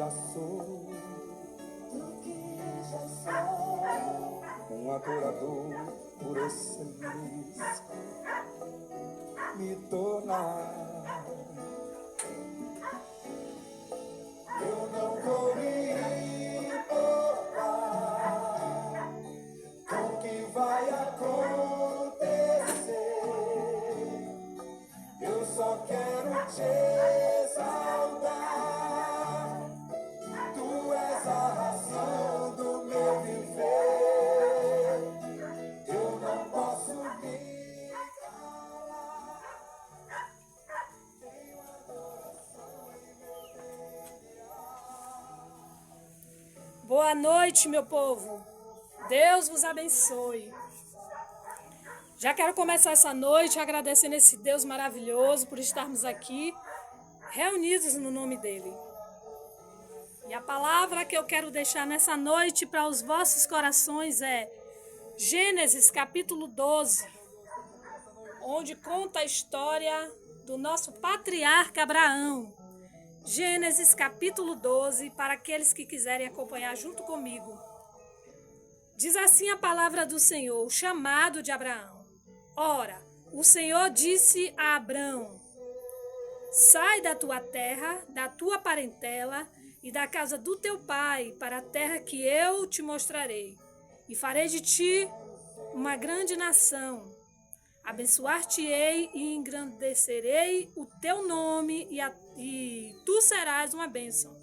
já sou, um adorador por excelência, me tornar. Eu não vou me importar com o que vai acontecer. Eu só quero te exaltar. Tu és a razão do meu viver. Eu não posso me calar. Tenho adoração em meu DNA. Boa noite, meu povo. Deus vos abençoe. Já quero começar essa noite agradecendo esse Deus maravilhoso por estarmos aqui reunidos no nome dele. E a palavra que eu quero deixar nessa noite para os vossos corações é Gênesis capítulo 12, onde conta a história do nosso patriarca Abraão. Gênesis capítulo 12, para aqueles que quiserem acompanhar junto comigo. Diz assim a palavra do Senhor, o chamado de Abraão. Ora, o Senhor disse a Abrão: sai da tua terra, da tua parentela e da casa do teu pai, para a terra que eu te mostrarei, e farei de ti uma grande nação. Abençoar-te-ei e engrandecerei o teu nome, e tu serás uma bênção.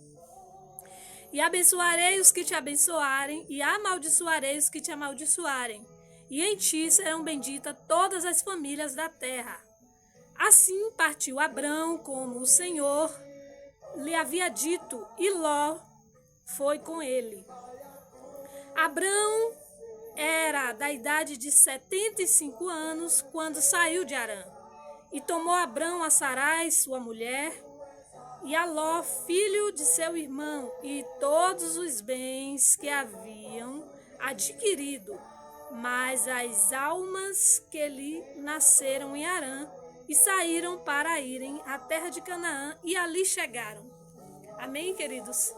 E abençoarei os que te abençoarem, e amaldiçoarei os que te amaldiçoarem. E em ti serão benditas todas as famílias da terra. Assim partiu Abrão, como o Senhor lhe havia dito, e Ló foi com ele. Abrão era da idade de 75 anos quando saiu de Harã. E tomou Abrão a Sarai, sua mulher, e a Ló, filho de seu irmão, e todos os bens que haviam adquirido, mas as almas que lhe nasceram em Harã, e saíram para irem à terra de Canaã, e ali chegaram. Amém, queridos?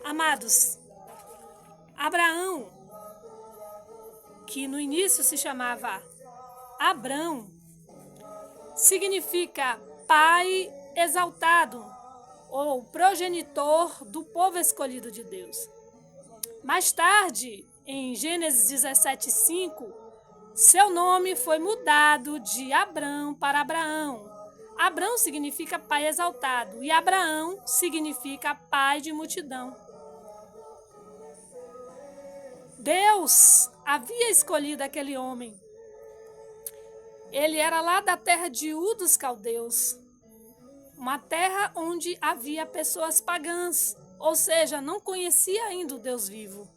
Amados, Abraão, que no início se chamava Abrão, significa pai exaltado, ou progenitor do povo escolhido de Deus. Mais tarde, em Gênesis 17:5, seu nome foi mudado de Abrão para Abraão. Abrão significa pai exaltado e Abraão significa pai de multidão. Deus havia escolhido aquele homem. Ele era lá da terra de Ur dos Caldeus, uma terra onde havia pessoas pagãs, ou seja, não conhecia ainda o Deus vivo.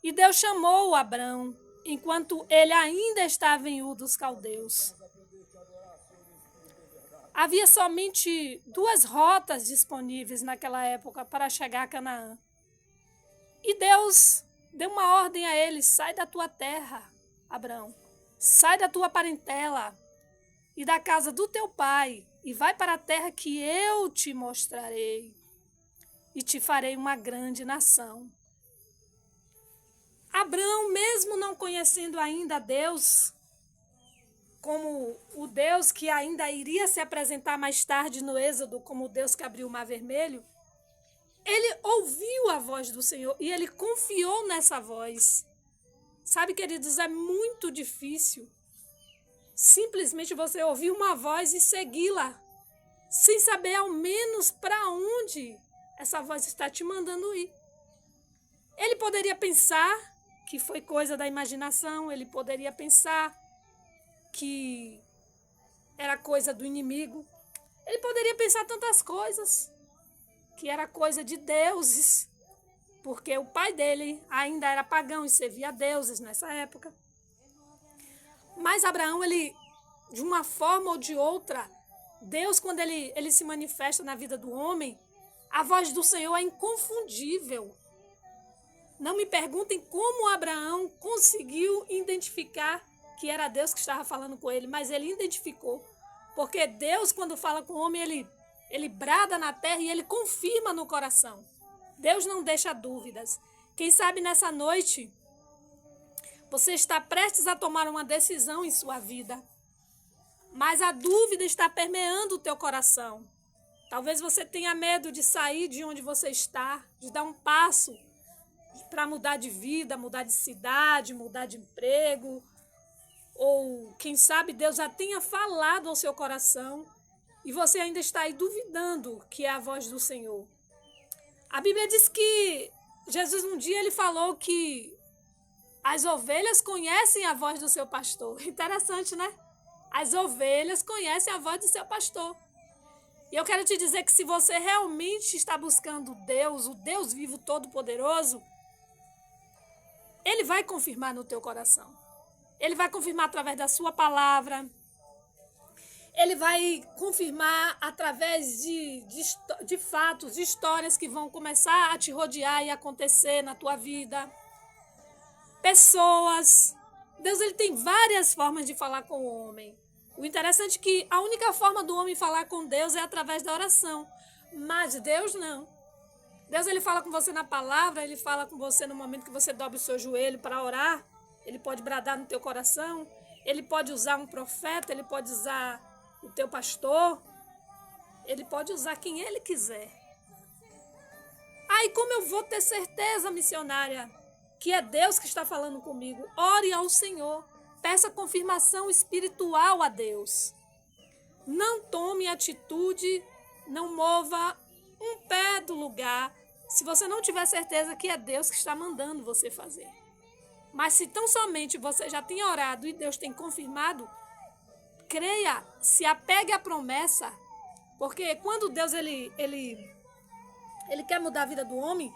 E Deus chamou Abrão, enquanto ele ainda estava em Ur dos Caldeus. Havia somente 2 rotas disponíveis naquela época para chegar a Canaã. E Deus deu uma ordem a ele: sai da tua terra, Abrão, sai da tua parentela e da casa do teu pai, e vai para a terra que eu te mostrarei, e te farei uma grande nação. Abrão, mesmo não conhecendo ainda Deus, como o Deus que ainda iria se apresentar mais tarde no Êxodo, como o Deus que abriu o Mar Vermelho, ele ouviu a voz do Senhor e ele confiou nessa voz. Sabe, queridos, é muito difícil simplesmente você ouvir uma voz e segui-la, sem saber ao menos para onde essa voz está te mandando ir. Ele poderia pensar que foi coisa da imaginação, ele poderia pensar que era coisa do inimigo, ele poderia pensar tantas coisas, que era coisa de deuses, porque o pai dele ainda era pagão e servia a deuses nessa época. Mas Abraão, ele, de uma forma ou de outra, Deus, quando ele se manifesta na vida do homem, a voz do Senhor é inconfundível. Não me perguntem como Abraão conseguiu identificar que era Deus que estava falando com ele, mas ele identificou. Porque Deus, quando fala com o homem, Ele brada na terra e ele confirma no coração. Deus não deixa dúvidas. Quem sabe nessa noite você está prestes a tomar uma decisão em sua vida, mas a dúvida está permeando o teu coração. Talvez você tenha medo de sair de onde você está, de dar um passo para mudar de vida, mudar de cidade, mudar de emprego. Ou quem sabe Deus já tenha falado ao seu coração e você ainda está aí duvidando que é a voz do Senhor. A Bíblia diz que Jesus um dia ele falou que as ovelhas conhecem a voz do seu pastor. Interessante, né? As ovelhas conhecem a voz do seu pastor. E eu quero te dizer que se você realmente está buscando Deus, o Deus vivo todo-poderoso, Ele vai confirmar no teu coração. Ele vai confirmar através da sua palavra. Ele vai confirmar através de fatos, de histórias que vão começar a te rodear e acontecer na tua vida. Pessoas. Deus ele tem várias formas de falar com o homem. O interessante é que a única forma do homem falar com Deus é através da oração. Mas Deus não. Deus ele fala com você na palavra, ele fala com você no momento que você dobra o seu joelho para orar. Ele pode bradar no teu coração. Ele pode usar um profeta, ele pode usar o teu pastor. Ele pode usar quem ele quiser. Aí como eu vou ter certeza, missionária, que é Deus que está falando comigo? Ore ao Senhor. Peça confirmação espiritual a Deus. Não tome atitude, não mova um pé do lugar, se você não tiver certeza que é Deus que está mandando você fazer. Mas se tão somente você já tem orado e Deus tem confirmado, creia, se apegue à promessa, porque quando Deus ele quer mudar a vida do homem,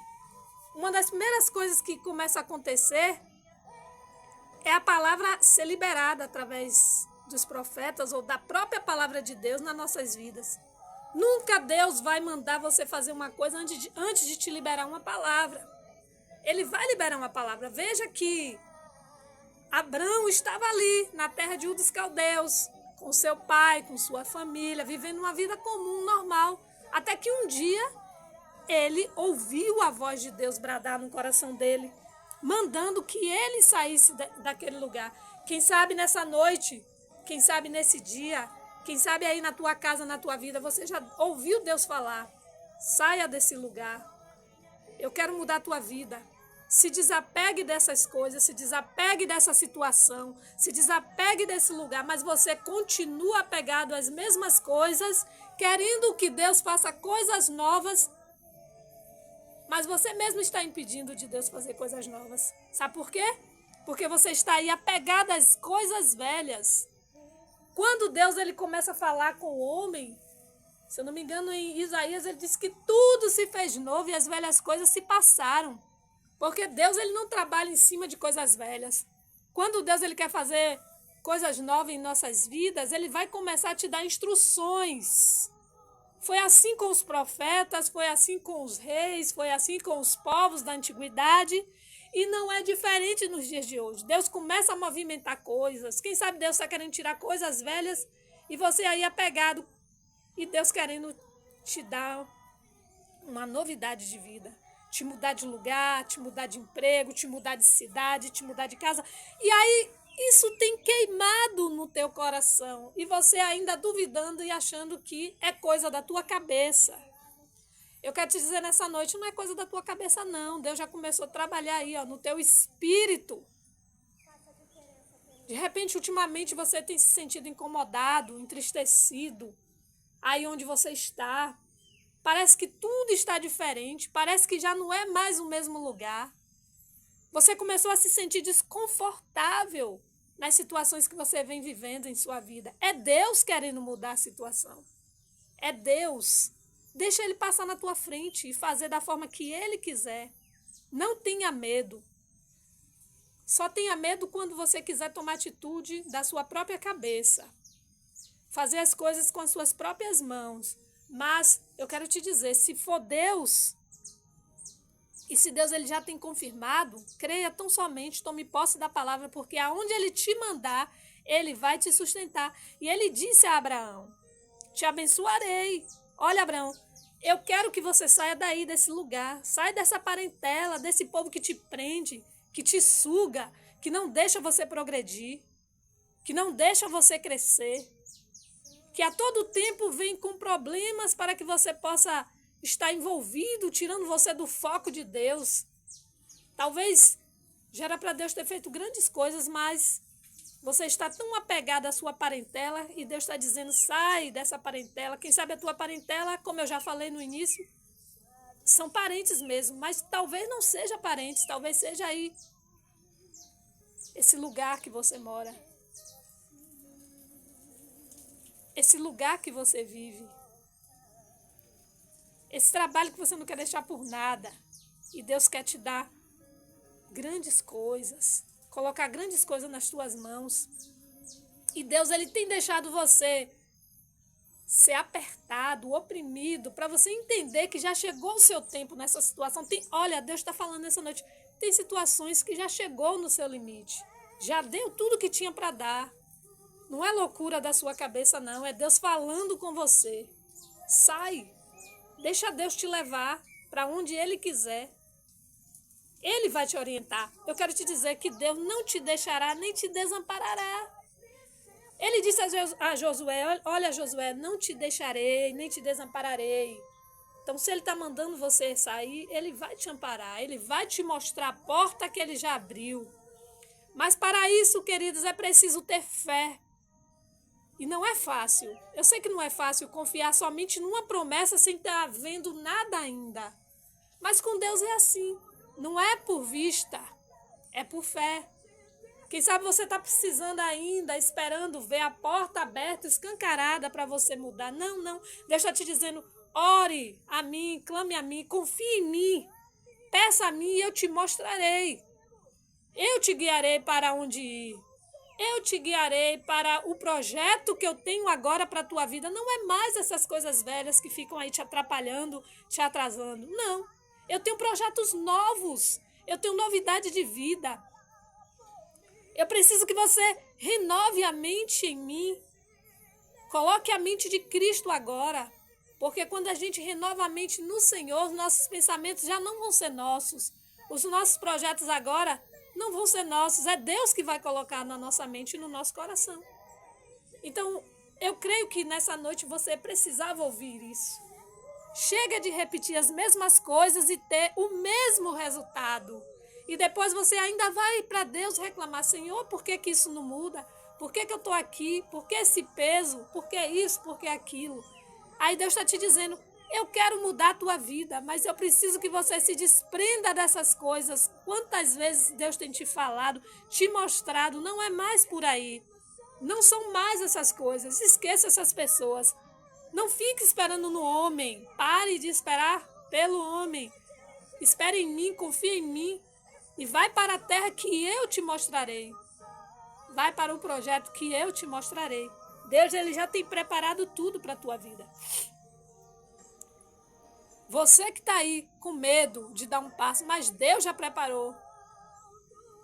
uma das primeiras coisas que começa a acontecer é a palavra ser liberada através dos profetas ou da própria palavra de Deus nas nossas vidas. Nunca Deus vai mandar você fazer uma coisa antes de te liberar uma palavra. Ele vai liberar uma palavra. Veja que Abrão estava ali na terra de Ur dos Caldeus, com seu pai, com sua família, vivendo uma vida comum, normal. Até que um dia ele ouviu a voz de Deus bradar no coração dele, mandando que ele saísse daquele lugar. Quem sabe nessa noite, quem sabe nesse dia, quem sabe aí na tua casa, na tua vida, você já ouviu Deus falar. Saia desse lugar. Eu quero mudar a tua vida. Se desapegue dessas coisas, se desapegue dessa situação, se desapegue desse lugar, mas você continua apegado às mesmas coisas, querendo que Deus faça coisas novas, mas você mesmo está impedindo de Deus fazer coisas novas. Sabe por quê? Porque você está aí apegado às coisas velhas. Quando Deus ele começa a falar com o homem, se eu não me engano em Isaías, ele diz que tudo se fez novo e as velhas coisas se passaram. Porque Deus ele não trabalha em cima de coisas velhas. Quando Deus ele quer fazer coisas novas em nossas vidas, ele vai começar a te dar instruções. Foi assim com os profetas, foi assim com os reis, foi assim com os povos da antiguidade. E não é diferente nos dias de hoje. Deus começa a movimentar coisas. Quem sabe Deus está querendo tirar coisas velhas e você aí apegado. E Deus querendo te dar uma novidade de vida. Te mudar de lugar, te mudar de emprego, te mudar de cidade, te mudar de casa. E aí isso tem queimado no teu coração. E você ainda duvidando e achando que é coisa da tua cabeça. Eu quero te dizer nessa noite, não é coisa da tua cabeça não. Deus já começou a trabalhar aí, ó, no teu espírito. De repente, ultimamente, você tem se sentido incomodado, entristecido. Aí onde você está. Parece que tudo está diferente. Parece que já não é mais o mesmo lugar. Você começou a se sentir desconfortável nas situações que você vem vivendo em sua vida. É Deus querendo mudar a situação. É Deus. Deixa ele passar na tua frente e fazer da forma que ele quiser. Não tenha medo. Só tenha medo quando você quiser tomar atitude da sua própria cabeça. Fazer as coisas com as suas próprias mãos. Mas eu quero te dizer, se for Deus, e se Deus ele já tem confirmado, creia tão somente, tome posse da palavra, porque aonde ele te mandar, ele vai te sustentar. E ele disse a Abraão, te abençoarei. Olha, Abraão, eu quero que você saia daí, desse lugar. Saia dessa parentela, desse povo que te prende, que te suga, que não deixa você progredir, que não deixa você crescer, que a todo tempo vem com problemas para que você possa estar envolvido, tirando você do foco de Deus. Talvez já era para Deus ter feito grandes coisas, mas você está tão apegado à sua parentela e Deus está dizendo, sai dessa parentela. Quem sabe a tua parentela, como eu já falei no início, são parentes mesmo, mas talvez não seja parentes, talvez seja aí esse lugar que você mora, esse lugar que você vive, esse trabalho que você não quer deixar por nada. E Deus quer te dar grandes coisas, colocar grandes coisas nas tuas mãos. E Deus, ele tem deixado você ser apertado, oprimido, para você entender que já chegou o seu tempo nessa situação. Olha, Deus está falando nessa noite, tem situações que já chegou no seu limite, já deu tudo que tinha para dar. Não é loucura da sua cabeça, não, é Deus falando com você. Sai, deixa Deus te levar para onde Ele quiser. Ele vai te orientar. Eu quero te dizer que Deus não te deixará nem te desamparará. Ele disse a Josué, olha Josué, não te deixarei, nem te desampararei. Então se ele está mandando você sair, ele vai te amparar, ele vai te mostrar a porta que ele já abriu. Mas para isso, queridos, é preciso ter fé. E não é fácil. Eu sei que não é fácil confiar somente numa promessa sem estar vendo nada ainda. Mas com Deus é assim. Não é por vista, é por fé. Quem sabe você está precisando ainda, esperando ver a porta aberta, escancarada para você mudar. Não. Deus está te dizendo, ore a mim, clame a mim, confie em mim. Peça a mim e eu te mostrarei. Eu te guiarei para onde ir. Eu te guiarei para o projeto que eu tenho agora para a tua vida. Não é mais essas coisas velhas que ficam aí te atrapalhando, te atrasando. Não. Eu tenho projetos novos. Eu tenho novidade de vida. Eu preciso que você renove a mente em mim. Coloque a mente de Cristo agora. Porque quando a gente renova a mente no Senhor, nossos pensamentos já não vão ser nossos. Os nossos projetos agora não vão ser nossos. É Deus que vai colocar na nossa mente e no nosso coração. Então, eu creio que nessa noite você precisava ouvir isso. Chega de repetir as mesmas coisas e ter o mesmo resultado. E depois você ainda vai para Deus reclamar, Senhor, por que isso não muda? Por que eu estou aqui? Por que esse peso? Por que isso? Por que aquilo? Aí Deus está te dizendo, eu quero mudar a tua vida, mas eu preciso que você se desprenda dessas coisas. Quantas vezes Deus tem te falado, te mostrado, não é mais por aí. Não são mais essas coisas, esqueça essas pessoas. Não fique esperando no homem, pare de esperar pelo homem. Espere em mim, confie em mim. E vai para a terra que eu te mostrarei. Vai para o projeto que eu te mostrarei. Deus, ele já tem preparado tudo para a tua vida. Você que está aí com medo de dar um passo, mas Deus já preparou.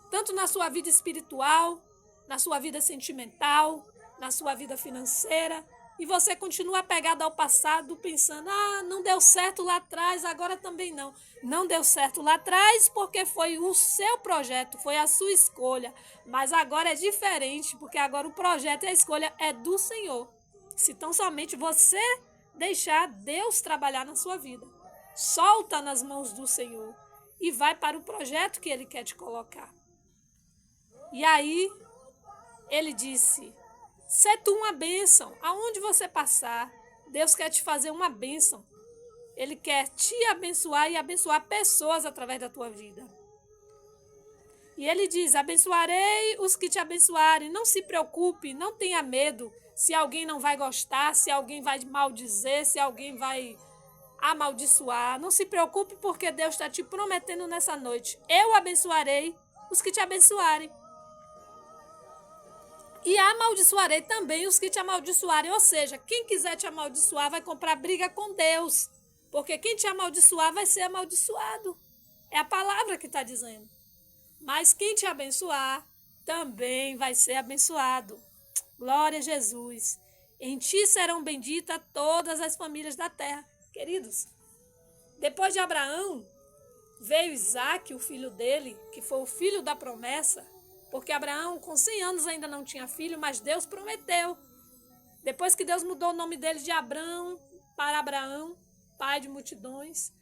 Tanto na sua vida espiritual, na sua vida sentimental, na sua vida financeira. E você continua apegado ao passado, pensando, não deu certo lá atrás, agora também não. Não deu certo lá atrás porque foi o seu projeto, foi a sua escolha. Mas agora é diferente, porque agora o projeto e a escolha é do Senhor. Se tão somente você deixar Deus trabalhar na sua vida. Solta nas mãos do Senhor e vai para o projeto que Ele quer te colocar. E aí, Ele disse... Sê tu uma bênção, aonde você passar, Deus quer te fazer uma bênção. Ele quer te abençoar e abençoar pessoas através da tua vida. E ele diz, abençoarei os que te abençoarem, não se preocupe, não tenha medo se alguém não vai gostar, se alguém vai maldizer, se alguém vai amaldiçoar. Não se preocupe porque Deus está te prometendo nessa noite, eu abençoarei os que te abençoarem. E amaldiçoarei também os que te amaldiçoarem. Ou seja, quem quiser te amaldiçoar vai comprar briga com Deus. Porque quem te amaldiçoar vai ser amaldiçoado. É a palavra que está dizendo. Mas quem te abençoar também vai ser abençoado. Glória a Jesus. Em ti serão benditas todas as famílias da terra. Queridos, depois de Abraão, veio Isaque, o filho dele, que foi o filho da promessa, porque Abraão, com 100 anos, ainda não tinha filho, mas Deus prometeu. Depois que Deus mudou o nome dele de Abrão para Abraão, pai de multidões,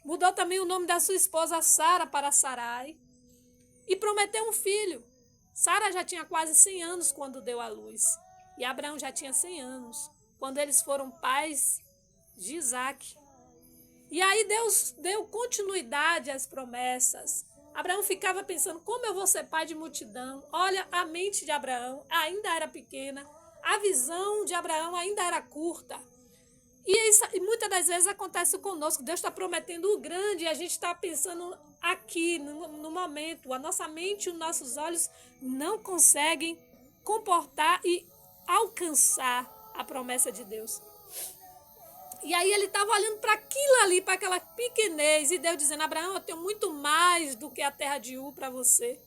mudou também o nome da sua esposa Sara para Sarai, e prometeu um filho. Sara já tinha quase 100 anos quando deu à luz, e Abraão já tinha 100 anos, quando eles foram pais de Isaque. E aí Deus deu continuidade às promessas. Abraão ficava pensando, como eu vou ser pai de multidão? Olha, a mente de Abraão ainda era pequena, a visão de Abraão ainda era curta. E muitas das vezes acontece conosco. Deus está prometendo o grande e a gente está pensando aqui, no momento. A nossa mente e os nossos olhos não conseguem comportar e alcançar a promessa de Deus. E aí ele estava olhando para aquilo ali, para aquela pequenez, e Deus dizendo, Abraão, eu tenho muito mais do que a terra de Ur para você.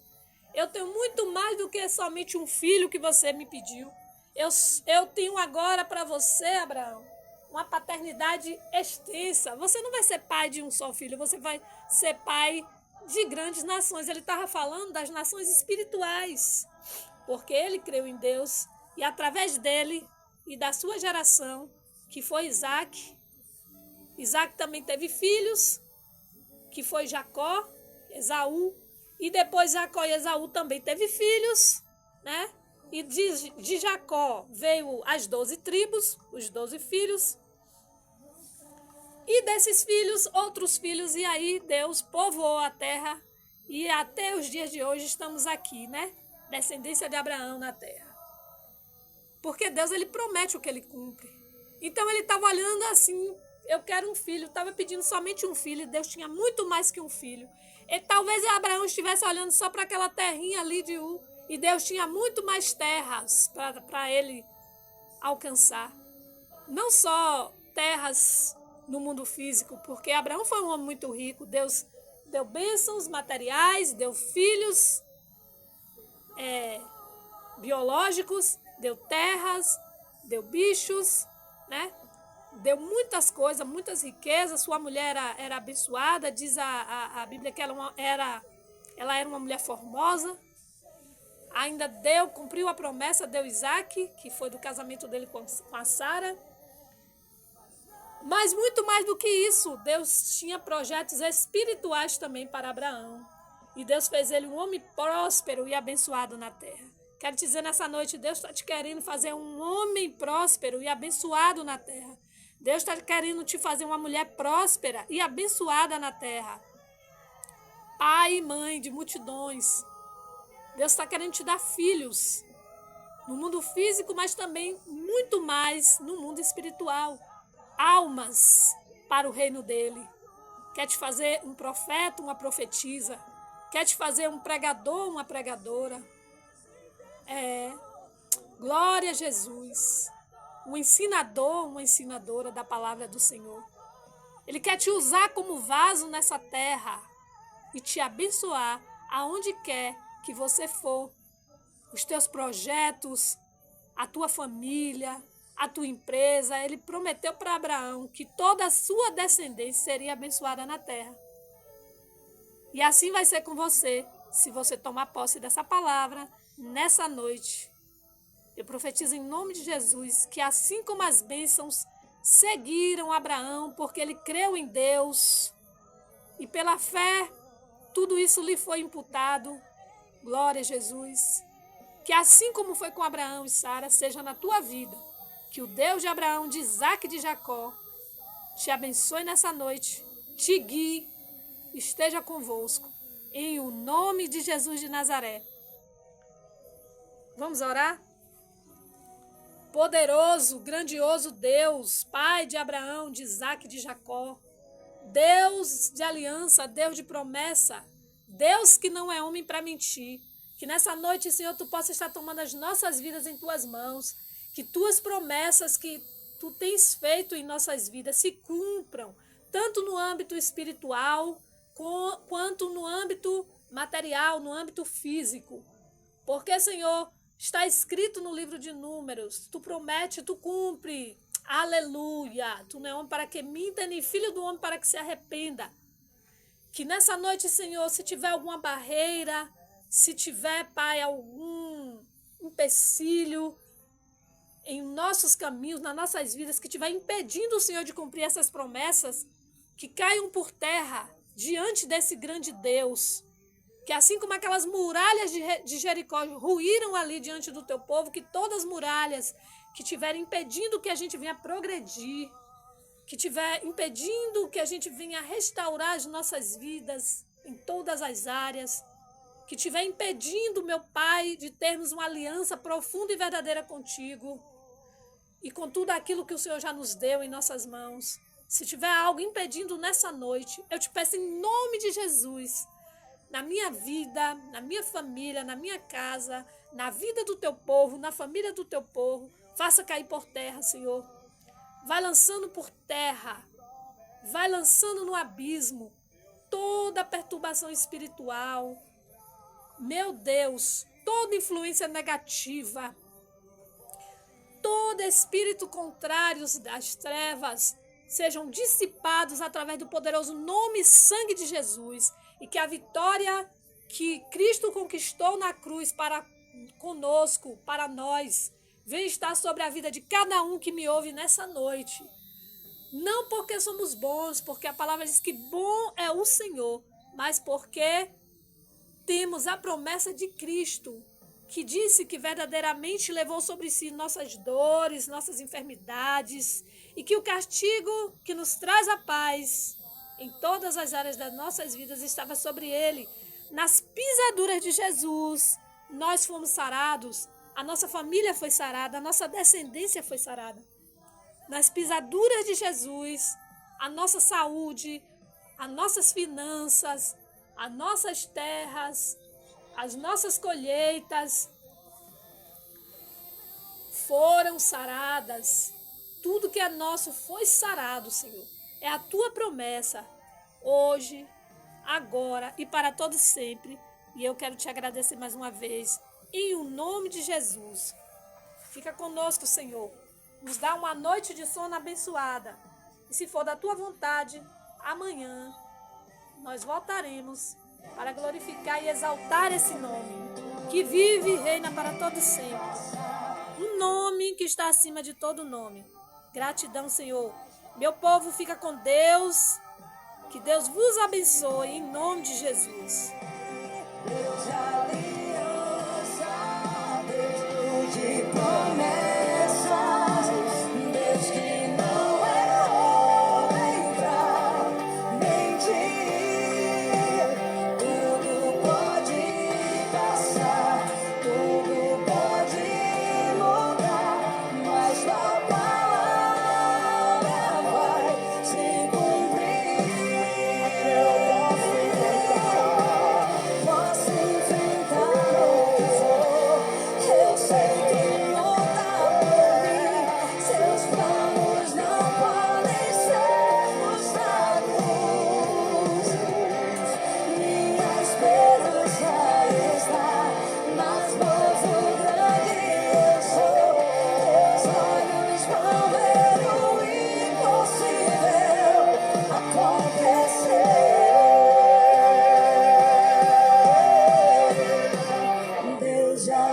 Eu tenho muito mais do que somente um filho que você me pediu. Eu tenho agora para você, Abraão, uma paternidade extensa. Você não vai ser pai de um só filho, você vai ser pai de grandes nações. Ele estava falando das nações espirituais, porque ele creu em Deus, e através dele e da sua geração, que foi Isaque. Isaque também teve filhos, que foi Jacó, Esaú, e depois Jacó e Esaú também teve filhos, né? E de Jacó veio as 12 tribos, os 12 filhos, e desses filhos, outros filhos, e aí Deus povoou a terra, e até os dias de hoje estamos aqui, né? Descendência de Abraão na terra. Porque Deus, ele promete o que ele cumpre. Então ele estava olhando assim, eu quero um filho, estava pedindo somente um filho, e Deus tinha muito mais que um filho. E talvez Abraão estivesse olhando só para aquela terrinha ali de Ur, e Deus tinha muito mais terras para ele alcançar. Não só terras no mundo físico, porque Abraão foi um homem muito rico, Deus deu bênçãos materiais, deu filhos biológicos, deu terras, deu bichos, né? Deu muitas coisas, muitas riquezas. Sua mulher era abençoada, diz a Bíblia que ela era uma mulher formosa. Ainda cumpriu a promessa, deu Isaque, que foi do casamento dele com a Sara. Mas muito mais do que isso, Deus tinha projetos espirituais também para Abraão. E Deus fez ele um homem próspero e abençoado na terra. Quero te dizer nessa noite, Deus está te querendo fazer um homem próspero e abençoado na terra. Deus está querendo te fazer uma mulher próspera e abençoada na terra. Pai e mãe de multidões. Deus está querendo te dar filhos no mundo físico, mas também muito mais no mundo espiritual. Almas para o reino dele. Quer te fazer um profeta, uma profetisa. Quer te fazer um pregador, uma pregadora. Glória a Jesus. Um ensinador, uma ensinadora da palavra do Senhor. Ele quer te usar como vaso nessa terra e te abençoar aonde quer que você for. Os teus projetos, a tua família, a tua empresa. Ele prometeu para Abraão que toda a sua descendência seria abençoada na terra. E assim vai ser com você, se você tomar posse dessa palavra nessa noite. Eu profetizo em nome de Jesus que assim como as bênçãos seguiram Abraão, porque ele creu em Deus, e pela fé tudo isso lhe foi imputado. Glória a Jesus. Que assim como foi com Abraão e Sara, seja na tua vida. Que o Deus de Abraão, de Isaque e de Jacó te abençoe nessa noite, te guie, esteja convosco. Em o nome de Jesus de Nazaré. Vamos orar? Poderoso, grandioso Deus, Pai de Abraão, de Isaque e de Jacó. Deus de aliança, Deus de promessa. Deus que não é homem para mentir. Que nessa noite, Senhor, tu possa estar tomando as nossas vidas em tuas mãos. Que tuas promessas que tu tens feito em nossas vidas se cumpram, tanto no âmbito espiritual, quanto no âmbito material, no âmbito físico. Porque, Senhor, Está escrito no livro de Números. Tu promete, tu cumpre. Aleluia. Tu não é homem para que minta, nem filho do homem para que se arrependa. Que nessa noite, Senhor, se tiver alguma barreira, se tiver, Pai, algum empecilho em nossos caminhos, nas nossas vidas, que estiver impedindo o Senhor de cumprir essas promessas, que caiam por terra diante desse grande Deus. Que assim como aquelas muralhas de Jericó ruíram ali diante do teu povo, que todas as muralhas que estiverem impedindo que a gente venha progredir, que estiver impedindo que a gente venha restaurar as nossas vidas em todas as áreas, que estiver impedindo, meu Pai, de termos uma aliança profunda e verdadeira contigo e com tudo aquilo que o Senhor já nos deu em nossas mãos. Se tiver algo impedindo nessa noite, eu te peço em nome de Jesus, na minha vida, na minha família, na minha casa, na vida do teu povo, na família do teu povo, faça cair por terra, Senhor. Vai lançando por terra, vai lançando no abismo toda perturbação espiritual. Meu Deus, toda influência negativa, todo espírito contrário das trevas, sejam dissipados através do poderoso nome e sangue de Jesus. E que a vitória que Cristo conquistou na cruz para conosco, para nós, venha estar sobre a vida de cada um que me ouve nessa noite. Não porque somos bons, porque a palavra diz que bom é o Senhor, mas porque temos a promessa de Cristo, que disse que verdadeiramente levou sobre si nossas dores, nossas enfermidades, e que o castigo que nos traz a paz em todas as áreas das nossas vidas estava sobre ele. Nas pisaduras de Jesus, nós fomos sarados, a nossa família foi sarada, a nossa descendência foi sarada. Nas pisaduras de Jesus, a nossa saúde, as nossas finanças, as nossas terras, as nossas colheitas foram saradas. Tudo que é nosso foi sarado, Senhor. É a tua promessa, hoje, agora e para todo sempre. E eu quero te agradecer mais uma vez, em o nome de Jesus. Fica conosco, Senhor. Nos dá uma noite de sono abençoada. E se for da tua vontade, amanhã nós voltaremos para glorificar e exaltar esse nome, que vive e reina para todo sempre. Um nome que está acima de todo nome. Gratidão, Senhor. Meu povo, fica com Deus. Que Deus vos abençoe em nome de Jesus. Deus de aliança, Deus de promessas, Deus que não é homem pra mentir. Tudo pode passar, tudo pode mudar, mas tua palavra vai se cumprir. Eu posso enfrentar o que for, eu sei que luta por mim. Seus planos não podem ser frustrados. Minha esperança está nas mãos do grande eu sou. Teus olhos vão ver o impossível acontecer. Deus já